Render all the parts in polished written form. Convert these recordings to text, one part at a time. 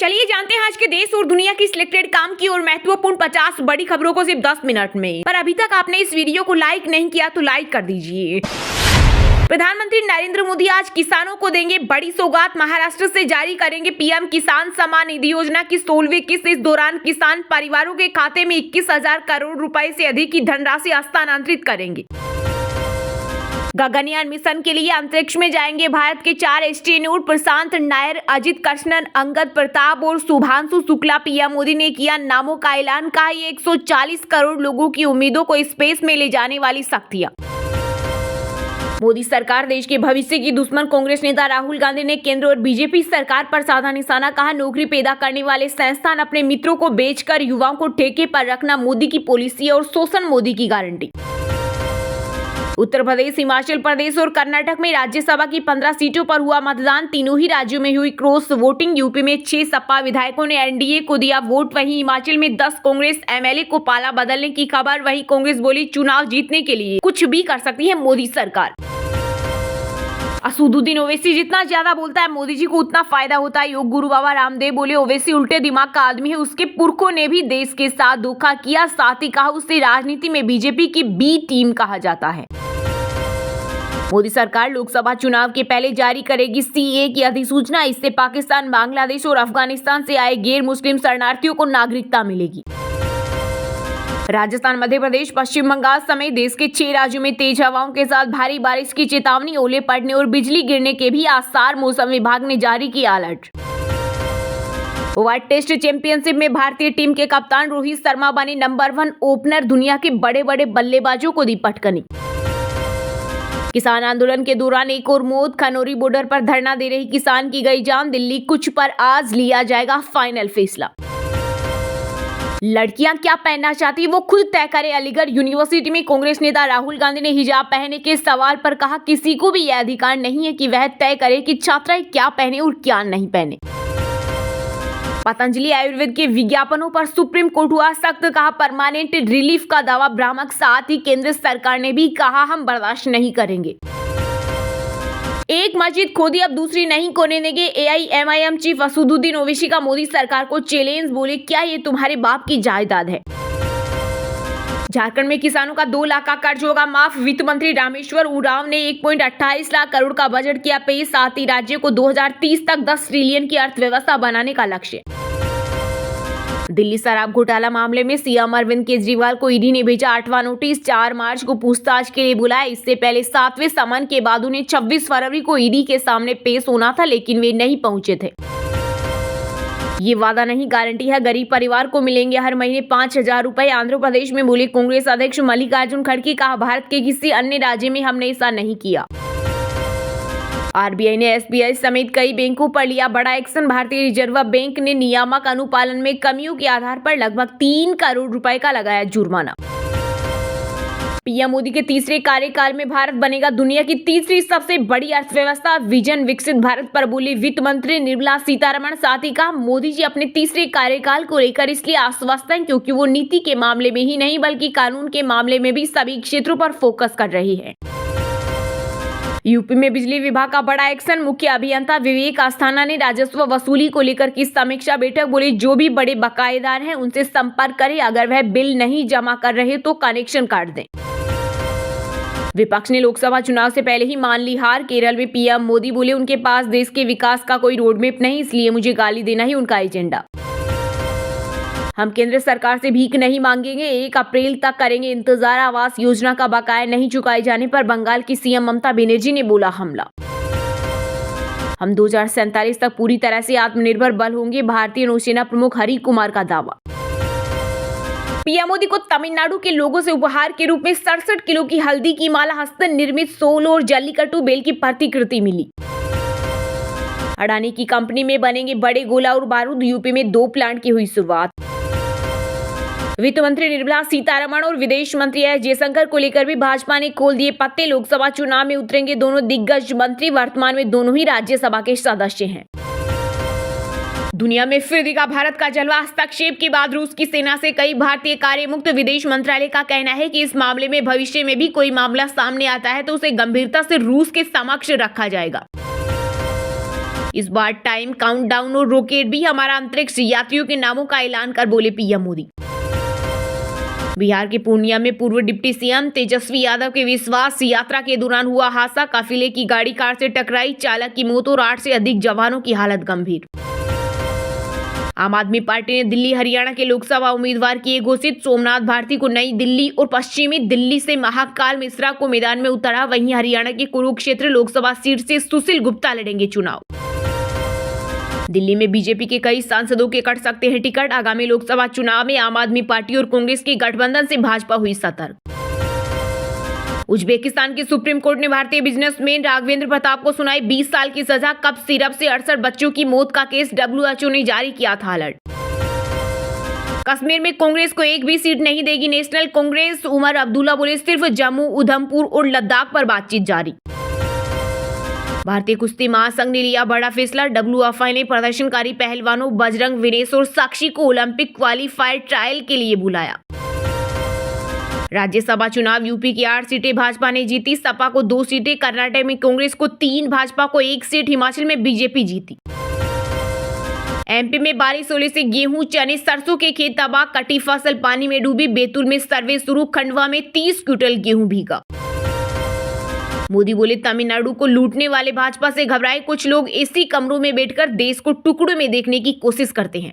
चलिए जानते हैं आज के देश और दुनिया की सिलेक्टेड काम की और महत्वपूर्ण 50 बड़ी खबरों को सिर्फ 10 मिनट में। पर अभी तक आपने इस वीडियो को लाइक नहीं किया तो लाइक कर दीजिए। प्रधानमंत्री नरेंद्र मोदी आज किसानों को देंगे बड़ी सौगात। महाराष्ट्र से जारी करेंगे पीएम किसान सम्मान निधि योजना की 16वीं किस्त। इस दौरान किसान परिवारों के खाते में 21,000 करोड़ रुपए से अधिक की धनराशि हस्तांतरित करेंगे। गगनयान मिशन के लिए अंतरिक्ष में जाएंगे भारत के 4 एस्ट्रोनॉट प्रशांत नायर, अजित कृष्णन, अंगद प्रताप और शुभांशु शुक्ला। पीएम मोदी ने किया नामों का ऐलान। कहा ये 140 करोड़ लोगों की उम्मीदों को स्पेस में ले जाने वाली शक्तियां। मोदी सरकार देश के भविष्य की दुश्मन। कांग्रेस नेता राहुल गांधी ने केंद्र और बीजेपी सरकार पर साधा निशाना। कहा नौकरी पैदा करने वाले संस्थान अपने मित्रों को बेचकर युवाओं को ठेके पर रखना मोदी की पॉलिसी और शोषण मोदी की गारंटी। उत्तर प्रदेश, हिमाचल प्रदेश और कर्नाटक में राज्यसभा की 15 सीटों पर हुआ मतदान। तीनों ही राज्यों में हुई क्रॉस वोटिंग। यूपी में 6 सपा विधायकों ने एनडीए को दिया वोट। वहीं हिमाचल में 10 कांग्रेस एमएलए को पाला बदलने की खबर। वहीं कांग्रेस बोली चुनाव जीतने के लिए कुछ भी कर सकती है मोदी सरकार। असदुद्दीन ओवैसी जितना ज्यादा बोलता है मोदी जी को उतना फायदा होता है। योग गुरु बाबा रामदेव बोले ओवैसी उल्टे दिमाग का आदमी है। उसके पुरखों ने भी देश के साथ धोखा किया। साथ ही कहा उसे राजनीति में बीजेपी की बी टीम कहा जाता है। मोदी सरकार लोकसभा चुनाव के पहले जारी करेगी सीए की अधिसूचना। इससे पाकिस्तान, बांग्लादेश और अफगानिस्तान से आए गैर मुस्लिम शरणार्थियों को नागरिकता मिलेगी। राजस्थान, मध्य प्रदेश, पश्चिम बंगाल समेत देश के 6 राज्यों में तेज हवाओं के साथ भारी बारिश की चेतावनी। ओले पड़ने और बिजली गिरने के भी आसार। मौसम विभाग ने जारी किया अलर्ट। वर्ल्ड टेस्ट चैंपियनशिप में भारतीय टीम के कप्तान रोहित शर्मा बने नंबर 1 ओपनर। दुनिया के बड़े बड़े बल्लेबाजों को दी पटकनी। किसान आंदोलन के दौरान एक और मौत। खनौरी बॉर्डर पर धरना दे रही किसान की गई जान। दिल्ली कुछ पर आज लिया जाएगा फाइनल फैसला। लड़कियां क्या पहनना चाहती वो खुद तय करें। अलीगढ़ यूनिवर्सिटी में कांग्रेस नेता राहुल गांधी ने हिजाब पहनने के सवाल पर कहा किसी को भी यह अधिकार नहीं है कि वह तय करे कि छात्राएं क्या पहने और क्या नहीं पहने। पतंजलि आयुर्वेद के विज्ञापनों पर सुप्रीम कोर्ट हुआ सख्त। कहा परमानेंट रिलीफ का दावा भ्रामक। साथ ही केंद्र सरकार ने भी कहा हम बर्दाश्त नहीं करेंगे। एक मस्जिद खोदी अब दूसरी नहीं खोने देंगे। एआईएमआईएम चीफ असदुद्दीन ओवैसी का मोदी सरकार को चैलेंज। बोले क्या ये तुम्हारे बाप की जायदाद है। झारखंड में किसानों का 2 लाख का कर्ज होगा माफ। वित्त मंत्री रामेश्वर उरांव ने 1.28 लाख करोड़ का बजट किया पेश। साथ ही राज्य को 2030 तक 10 ट्रिलियन की अर्थव्यवस्था बनाने का लक्ष्य। दिल्ली शराब घोटाला मामले में सीएम अरविंद केजरीवाल को ईडी ने भेजा 8वां नोटिस। 4 मार्च को पूछताछ के लिए बुलाया। इससे पहले 7वें समन के बाद उन्हें 26 फरवरी को ईडी के सामने पेश होना था, लेकिन वे नहीं पहुंचे थे। ये वादा नहीं गारंटी है। गरीब परिवार को मिलेंगे हर महीने 5,000 रुपए। आंध्र प्रदेश में बोले कांग्रेस अध्यक्ष मल्लिकार्जुन खड़गे। कहा भारत के किसी अन्य राज्य में हमने ऐसा नहीं किया। आरबीआई ने एसबीआई समेत कई बैंकों पर लिया बड़ा एक्शन। भारतीय रिजर्व बैंक ने नियामक अनुपालन में कमियों के आधार पर लगभग 3 करोड़ रुपए का लगाया जुर्माना। पीएम मोदी के तीसरे कार्यकाल में भारत बनेगा दुनिया की तीसरी सबसे बड़ी अर्थव्यवस्था। विजन विकसित भारत पर बोली वित्त मंत्री निर्मला सीतारमण। साथ ही कहा मोदी जी अपने तीसरे कार्यकाल को लेकर इसलिए आश्वस्त हैं क्योंकि वो नीति के मामले में ही नहीं बल्कि कानून के मामले में भी सभी क्षेत्रों पर फोकस कर रही है। यूपी में बिजली विभाग का बड़ा एक्शन। मुख्य अभियंता विवेक अस्थाना ने राजस्व वसूली को लेकर की समीक्षा बैठक। बोले जो भी बड़े बकायेदार हैं उनसे संपर्क करें। अगर वह बिल नहीं जमा कर रहे तो कनेक्शन काट दें। विपक्ष ने लोकसभा चुनाव से पहले ही मान ली हार। केरल में पीएम मोदी बोले उनके पास देश के विकास का कोई रोडमैप नहीं, इसलिए मुझे गाली देना ही उनका एजेंडा। हम केंद्र सरकार से भीख नहीं मांगेंगे। 1 अप्रैल तक करेंगे इंतजार। आवास योजना का बकाया नहीं चुकाए जाने पर बंगाल की सीएम ममता बनर्जी ने बोला हमला। हम 2047 तक पूरी तरह से आत्मनिर्भर बल होंगे। भारतीय नौसेना प्रमुख हरि कुमार का दावा। पीएम मोदी को तमिलनाडु के लोगों से उपहार के रूप में 67 किलो की हल्दी की माला, हस्त निर्मित सोल और जल्लीकट्टू बेल की प्रतिकृति मिली। अडानी की कंपनी में बनेंगे बड़े गोला और बारूद। यूपी में 2 प्लांट की हुई शुरुआत। वित्त मंत्री निर्मला सीतारमण और विदेश मंत्री एस जयशंकर को लेकर भी भाजपा ने खोल दिए पत्ते। लोकसभा चुनाव में उतरेंगे दोनों दिग्गज मंत्री। वर्तमान में दोनों ही राज्यसभा के सदस्य हैं। दुनिया में फिर दिखा भारत का जलवा। हस्तक्षेप के बाद रूस की सेना से कई भारतीय कार्य मुक्त। विदेश मंत्रालय का कहना है कि इस मामले में भविष्य में भी कोई मामला सामने आता है तो उसे गंभीरता से रूस के समक्ष रखा जाएगा। इस बार टाइम काउंटडाउन और रॉकेट भी हमारा अंतरिक्ष यात्रियों के नामों का ऐलान कर बोले पीएम मोदी। बिहार के पूर्णिया में पूर्व डिप्टी सीएम तेजस्वी यादव के विश्वास यात्रा के दौरान हुआ हादसा। काफिले की गाड़ी कार से टकराई, चालक की मौत और 8 से अधिक जवानों की हालत गंभीर। आम आदमी पार्टी ने दिल्ली हरियाणा के लोकसभा उम्मीदवार किए घोषित। सोमनाथ भारती को नई दिल्ली और पश्चिमी दिल्ली से महाकाल मिश्रा को मैदान में उतारा। वहीं हरियाणा के कुरुक्षेत्र लोकसभा सीट से सुशील गुप्ता लड़ेंगे चुनाव। दिल्ली में बीजेपी के कई सांसदों के कट सकते हैं टिकट। आगामी लोकसभा चुनाव में आम आदमी पार्टी और कांग्रेस के गठबंधन से भाजपा हुई सतर्क। उज्बेकिस्तान की सुप्रीम कोर्ट ने भारतीय बिजनेसमैन राघवेंद्र प्रताप को सुनाई 20 साल की सजा। कप सिरप से 68 बच्चों की मौत का केस। WHO ने जारी किया था अलर्ट। कश्मीर में कांग्रेस को एक भी सीट नहीं देगी नेशनल कांग्रेस। उमर अब्दुल्ला बोले सिर्फ जम्मू, उधमपुर और लद्दाख पर बातचीत जारी। भारतीय कुश्ती महासंघ ने लिया बड़ा फैसला। WFI ने प्रदर्शनकारी पहलवानों बजरंग, विनेश और साक्षी को ओलंपिक क्वालिफायर ट्रायल के लिए बुलाया। राज्यसभा चुनाव यूपी की 8 सीटें भाजपा ने जीती। सपा को 2 सीटें, कर्नाटक में कांग्रेस को 3, भाजपा को 1 सीट, हिमाचल में बीजेपी जीती। MP में बारिश होने से गेहूं, चने, सरसों के खेत तबाह, कटी फसल पानी में डूबी। बैतूल में सर्वे शुरू, खंडवा में 30 क्विंटल गेहूं भीगा। मोदी बोले तमिलनाडु को लूटने वाले भाजपा से घबराए कुछ लोग। एसी कमरों में बैठकर देश को टुकड़ों में देखने की कोशिश करते हैं।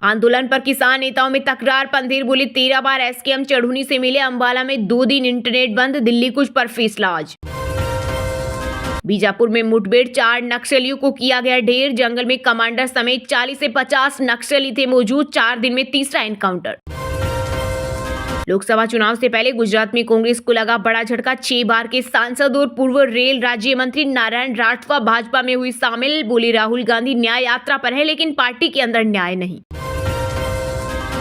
आंदोलन पर किसान नेताओं में तकरार। पंधेर बोले 13 बार SKM चढ़ूनी से मिले। अंबाला में 2 दिन इंटरनेट बंद। दिल्ली कुछ पर फैसला आज। बीजापुर में मुठभेड़, 4 नक्सलियों को किया गया ढेर। जंगल में कमांडर समेत 40 से 50 नक्सली थे मौजूद। 4 दिन में तीसरा एनकाउंटर। लोकसभा चुनाव से पहले गुजरात में कांग्रेस को लगा बड़ा झटका। 6 बार के सांसद और पूर्व रेल राज्य मंत्री नारायण राठवा भाजपा में हुई शामिल। बोले राहुल गांधी न्याय यात्रा पर है लेकिन पार्टी के अंदर न्याय नहीं।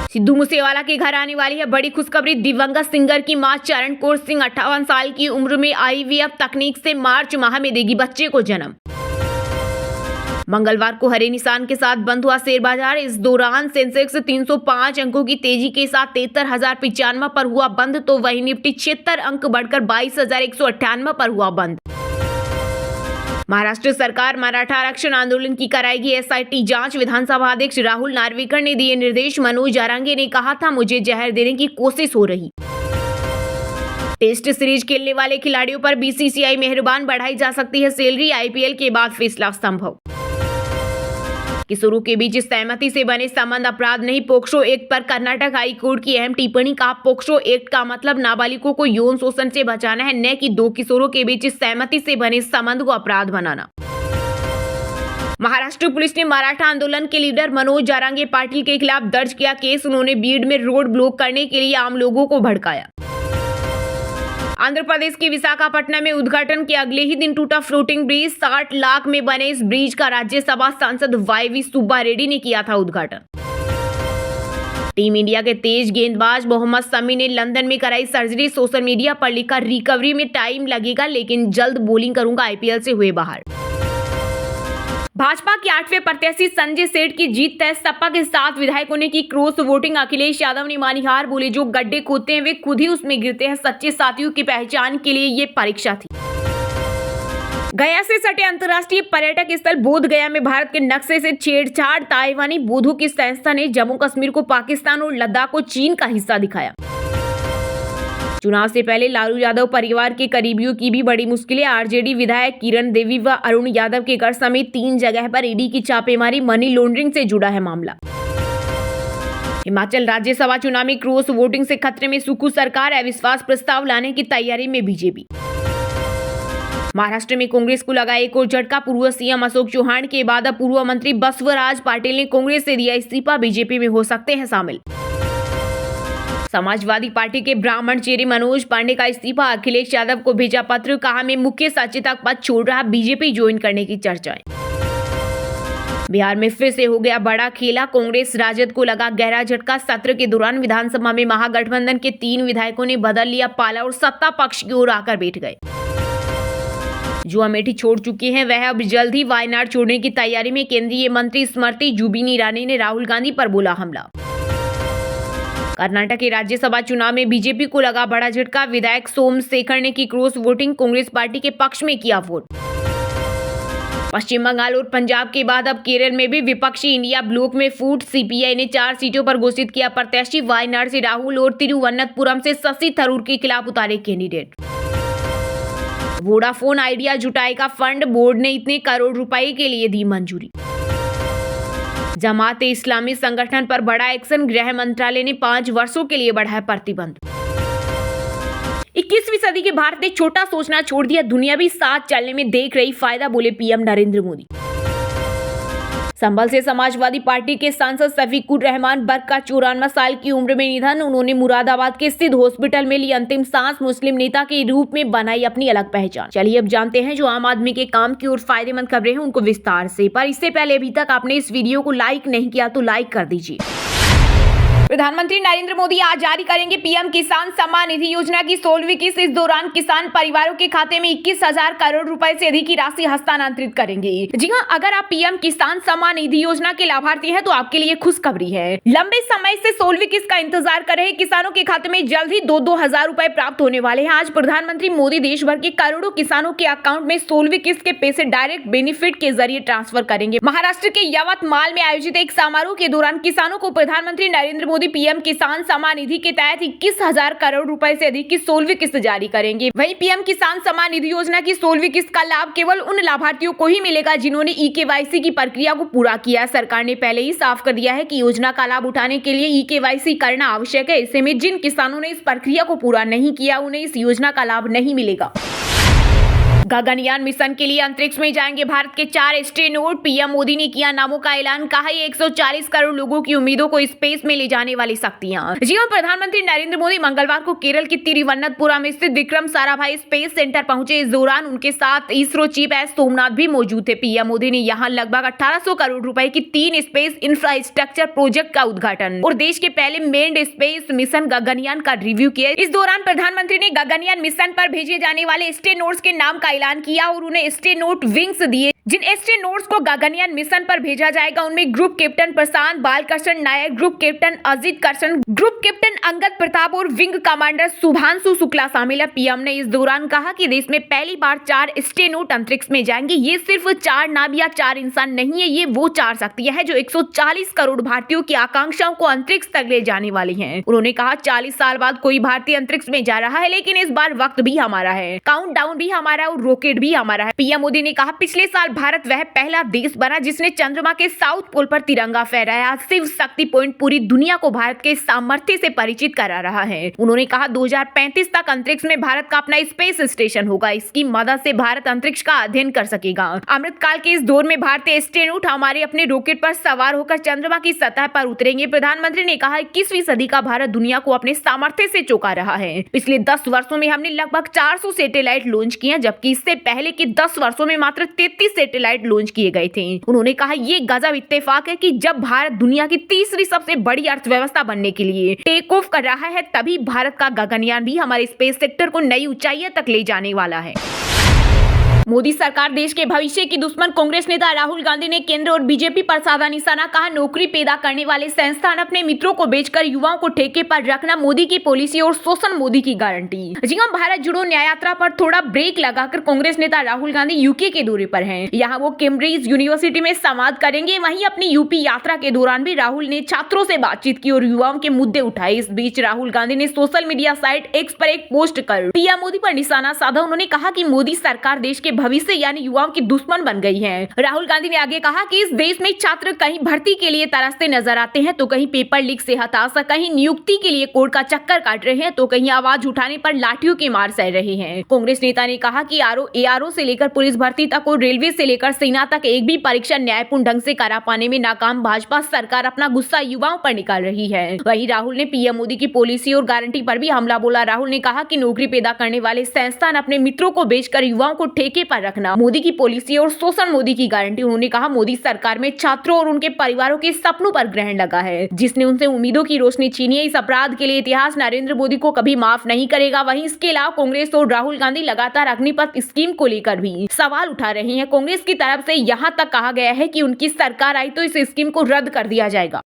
सिद्धू मूसेवाला के घर आने वाली है बड़ी खुशखबरी। दिवंगत सिंगर की मां चरण कौर सिंह 58 साल की उम्र में IVF तकनीक से मार्च माह में देगी बच्चे को जन्म। मंगलवार को हरे निशान के साथ बंद हुआ शेयर बाजार। इस दौरान सेंसेक्स 305 अंकों की तेजी के साथ 73,095 पर हुआ बंद, तो वहीं निफ्टी 76 अंक बढ़कर 22,198 पर हुआ बंद। महाराष्ट्र सरकार मराठा आरक्षण आंदोलन की कराएगी SIT जांच। विधानसभा अध्यक्ष राहुल नार्वेकर ने दिए निर्देश। मनोज जारंगे ने कहा था मुझे जहर देने की कोशिश हो रही। टेस्ट सीरीज खेलने वाले खिलाड़ियों पर BCCI मेहरबान, बढ़ाई जा सकती है सैलरी। IPL के बाद फैसला संभव। किशोरों के बीच सहमति से बने संबंध अपराध नहीं। पोक्सो एक्ट पर कर्नाटक हाई कोर्ट की अहम टिप्पणी। कहा पोक्सो एक्ट का मतलब नाबालिगों को यौन शोषण से बचाना है, न कि 2 किशोरों के बीच सहमति से बने संबंध को अपराध बनाना। महाराष्ट्र पुलिस ने मराठा आंदोलन के लीडर मनोज जारंगे पाटिल के खिलाफ दर्ज किया केस। उन्होंने बीड में रोड ब्लॉक करने के लिए आम लोगों को भड़काया। आंध्र प्रदेश के विशाखापट्टनम में उद्घाटन के अगले ही दिन टूटा फ्लोटिंग ब्रिज। 60 लाख में बने इस ब्रिज का राज्यसभा सांसद YV सुब्बा रेड्डी ने किया था उद्घाटन। टीम इंडिया के तेज गेंदबाज मोहम्मद शमी ने लंदन में कराई सर्जरी। सोशल मीडिया पर लिखा रिकवरी में टाइम लगेगा लेकिन जल्द बॉलिंग करूंगा। IPL से हुए बाहर। भाजपा के 8वें प्रत्याशी संजय सेठ की जीत तय। सपा के 7 विधायकों ने की क्रॉस वोटिंग। अखिलेश यादव ने मानी हार। बोले जो गड्ढे खोदते हैं वे खुद ही उसमें गिरते हैं। सच्चे साथियों की पहचान के लिए ये परीक्षा थी। गया से सटे अंतर्राष्ट्रीय पर्यटक स्थल बोध गया में भारत के नक्शे से छेड़छाड़। ताइवानी बौद्धों की संस्था ने जम्मू कश्मीर को पाकिस्तान और लद्दाख को चीन का हिस्सा दिखाया। चुनाव से पहले लालू यादव परिवार के करीबियों की भी बड़ी मुश्किलें। RJD विधायक किरण देवी व अरुण यादव के घर समेत 3 जगह पर ED की छापेमारी। मनी लॉन्ड्रिंग से जुड़ा है मामला। हिमाचल राज्यसभा चुनाव में क्रॉस वोटिंग से खतरे में सुक्खू सरकार। अविश्वास प्रस्ताव लाने की तैयारी में बीजेपी। महाराष्ट्र में कांग्रेस को लगा एक और झटका। पूर्व CM अशोक चौहान के बाद अब पूर्व मंत्री बसवराज पाटिल ने कांग्रेस से दिया इस्तीफा। बीजेपी में हो सकते हैं शामिल। समाजवादी पार्टी के ब्राह्मण चेहरे मनोज पांडे का इस्तीफा। अखिलेश यादव को भेजा पत्र। कहा मैं मुख्य सचेतक पद छोड़ रहा। बीजेपी ज्वाइन करने की चर्चाएं। बिहार में फिर से हो गया बड़ा खेला। कांग्रेस राजद को लगा गहरा झटका। सत्र के दौरान विधानसभा में महागठबंधन के 3 विधायकों ने बदल लिया पाला और सत्ता पक्ष की ओर आकर बैठ गए। जो अमेठी छोड़ चुके हैं वह अब जल्द ही वायनाड छोड़ने की तैयारी में। केंद्रीय मंत्री स्मृति जुबिन ईरानी ने राहुल गांधी पर बोला हमला। कर्नाटक के राज्यसभा चुनाव में बीजेपी को लगा बड़ा झटका। विधायक सोमशेखर ने की क्रॉस वोटिंग। कांग्रेस पार्टी के पक्ष में किया वोट। पश्चिम बंगाल और पंजाब के बाद अब केरल में भी विपक्षी इंडिया ब्लॉक में फूट। सीपीआई ने 4 सीटों पर घोषित किया प्रत्याशी। वायनाड से राहुल और तिरुवनंतपुरम से शशि थरूर के खिलाफ उतारे कैंडिडेट। वोडाफोन आइडिया जुटाएगा फंड, बोर्ड ने इतने करोड़ रुपए के लिए दी मंजूरी। जमात इस्लामी संगठन पर बड़ा एक्शन, गृह मंत्रालय ने 5 वर्षों के लिए बढ़ाया प्रतिबंध। 21वीं सदी के भारत ने छोटा सोचना छोड़ दिया, दुनिया भी साथ चलने में देख रही फायदा, बोले पीएम नरेंद्र मोदी। संभल से समाजवादी पार्टी के सांसद शफीकुर रहमान बर्क का 54 साल की उम्र में निधन। उन्होंने मुरादाबाद के स्थित हॉस्पिटल में ली अंतिम सांस। मुस्लिम नेता के रूप में बनाई अपनी अलग पहचान। चलिए अब जानते हैं जो आम आदमी के काम की और फायदेमंद खबरें हैं उनको विस्तार से। पर इससे पहले अभी तक आपने इस वीडियो को लाइक नहीं किया तो लाइक कर दीजिए। प्रधानमंत्री नरेंद्र मोदी आज जारी करेंगे पीएम किसान सम्मान निधि योजना की 16वीं किस्त। इस दौरान किसान परिवारों के खाते में 21,000 करोड़ रुपए से अधिक की राशि हस्तांतरित करेंगे। जी हां, अगर आप पीएम किसान सम्मान निधि योजना के लाभार्थी हैं तो आपके लिए खुशखबरी है। लंबे समय से 16वीं किस्त का इंतजार कर रहे किसानों के खाते में जल्द ही 2-2 हजार रुपए प्राप्त होने वाले हैं। आज प्रधानमंत्री मोदी देश भर के करोड़ों किसानों के अकाउंट में 16वीं किस्त के पैसे डायरेक्ट बेनिफिट के जरिए ट्रांसफर करेंगे। महाराष्ट्र के यवतमाल में आयोजित एक समारोह के दौरान किसानों को प्रधानमंत्री नरेंद्र मोदी पीएम किसान सम्मान निधि के तहत 21,000 करोड़ रुपए से अधिक की 16वीं किस्त जारी करेंगे। वहीं पीएम किसान सम्मान निधि योजना की 16वीं किस्त का लाभ केवल उन लाभार्थियों को ही मिलेगा जिन्होंने ई-केवाईसी की प्रक्रिया को पूरा किया। सरकार ने पहले ही साफ कर दिया है कि योजना का लाभ उठाने के लिए ई-केवाईसी करना आवश्यक है। ऐसे में जिन किसानों ने इस प्रक्रिया को पूरा नहीं किया उन्हें इस योजना का लाभ नहीं मिलेगा। गगनयान मिशन के लिए अंतरिक्ष में जाएंगे भारत के 4 एस्ट्रोनॉट। पीएम मोदी ने किया नामों का ऐलान, कहा ये 140 करोड़ लोगों की उम्मीदों को स्पेस में ले जाने वाली शक्तियां। जी हां, प्रधानमंत्री नरेंद्र मोदी मंगलवार को केरल के तिरुवनंतपुरम स्थित विक्रम साराभाई स्पेस सेंटर पहुंचे। इस दौरान उनके साथ इसरो चीफ एस सोमनाथ भी मौजूद थे। पीएम मोदी ने यहाँ लगभग 1800 करोड़ रुपए की 3 स्पेस इंफ्रास्ट्रक्चर प्रोजेक्ट का उद्घाटन और देश के पहले मेन्ड स्पेस मिशन गगनयान का रिव्यू किया। इस दौरान प्रधानमंत्री ने गगनयान मिशन पर भेजे जाने वाले एस्ट्रोनॉट्स के नाम का ऐलान किया और उन्हें एस्ट्रोनॉट विंग्स दिए। जिन एस्ट्रोनॉट्स को गगनयान मिशन पर भेजा जाएगा उनमें group captain Prashant Balakrishna Nayak, group captain Ajit Krishna, group captain Angad Pratap और विंग कमांडर शुभांशु शुक्ला शामिल है। पीएम ने इस दौरान कहा कि देश में पहली बार 4 एस्ट्रोनॉट अंतरिक्ष में जाएंगे। ये सिर्फ 4 नाव या 4 इंसान नहीं है, ये वो 4 शक्तियां हैं जो 140 करोड़ भारतीयों की आकांक्षाओं को अंतरिक्ष तक ले जाने वाली हैं। उन्होंने कहा 40 साल बाद कोई भारतीय अंतरिक्ष में जा रहा है, लेकिन इस बार वक्त भी हमारा है, काउंटडाउन भी हमारा और रॉकेट भी हमारा है। पीएम मोदी ने कहा पिछले साल भारत वह पहला देश बना जिसने चंद्रमा के साउथ पोल पर तिरंगा फहराया। शिव शक्ति पॉइंट पूरी दुनिया को भारत के सामर्थ्य से परिचित करा रहा है। उन्होंने कहा 2035 तक अंतरिक्ष में भारत का अपना स्पेस स्टेशन होगा। इसकी मदद से भारत अंतरिक्ष का अध्ययन कर सकेगा। अमृतकाल के इस दौर में भारतीय एस्ट्रोनॉट हमारे अपने रॉकेट पर सवार होकर चंद्रमा की सतह पर उतरेंगे। प्रधानमंत्री ने कहा 21वीं सदी का भारत दुनिया को अपने सामर्थ्य से चौंका रहा है। पिछले 10 वर्षों में हमने लगभग 400 सैटेलाइट लॉन्च किए, जबकि इससे पहले के 10 वर्षों में मात्र 33 सैटेलाइट लॉन्च किए गए थे। उन्होंने कहा ये गजब इत्तेफाक है कि जब भारत दुनिया की तीसरी सबसे बड़ी अर्थव्यवस्था बनने के लिए टेक ऑफ कर रहा है, तभी भारत का गगनयान भी हमारे स्पेस सेक्टर को नई ऊंचाइयों तक ले जाने वाला है। मोदी सरकार देश के भविष्य की दुश्मन। कांग्रेस नेता राहुल गांधी ने केंद्र और बीजेपी पर साधा निशाना, कहा नौकरी पैदा करने वाले संस्थान अपने मित्रों को बेचकर युवाओं को ठेके पर रखना मोदी की पॉलिसी और शोषण मोदी की गारंटी। जी हां, भारत जोड़ो न्याय यात्रा पर थोड़ा ब्रेक लगाकर कांग्रेस नेता राहुल गांधी यूके के दौरे पर हैं। यहां वो कैम्ब्रिज यूनिवर्सिटी में संवाद करेंगे। वहीं अपनी यूपी यात्रा के दौरान भी राहुल ने छात्रों से बातचीत की और युवाओं के मुद्दे उठाए। इस बीच राहुल गांधी ने सोशल मीडिया साइट एक्स पर एक पोस्ट कर पीएम मोदी पर निशाना साधा। उन्होंने कहा कि मोदी सरकार देश के भविष्य यानी युवाओं की दुश्मन बन गई है। राहुल गांधी ने आगे कहा कि इस देश में छात्र कहीं भर्ती के लिए तरसते नजर आते हैं तो कहीं पेपर लीक से हताशा, कहीं नियुक्ति के लिए कोर्ट का चक्कर काट रहे हैं तो कहीं आवाज उठाने पर लाठियों की मार सह रहे हैं। कांग्रेस नेता ने कहा कि एआरओ से लेकर पुलिस भर्ती तक और रेलवे से लेकर सेना तक एक भी परीक्षा न्यायपूर्ण ढंग से करा पाने में नाकाम भाजपा सरकार अपना गुस्सा युवाओं पर निकाल रही है। वहीं राहुल ने पीएम मोदी की पॉलिसी और गारंटी पर भी हमला बोला। राहुल ने कहा कि नौकरी पैदा करने वाले संस्थान अपने मित्रों को बेचकर युवाओं को ठेके पर रखना मोदी की पॉलिसी और शोषण मोदी की गारंटी। उन्होंने कहा मोदी सरकार में छात्रों और उनके परिवारों के सपनों पर ग्रहण लगा है, जिसने उनसे उम्मीदों की रोशनी छीनी है। इस अपराध के लिए इतिहास नरेंद्र मोदी को कभी माफ नहीं करेगा। वहीं इसके अलावा कांग्रेस और राहुल गांधी लगातार अग्निपथ स्कीम को लेकर भी सवाल उठा रहे हैं। कांग्रेस की तरफ से यहां तक कहा गया है कि उनकी सरकार आई तो इस स्कीम को रद्द कर दिया जाएगा।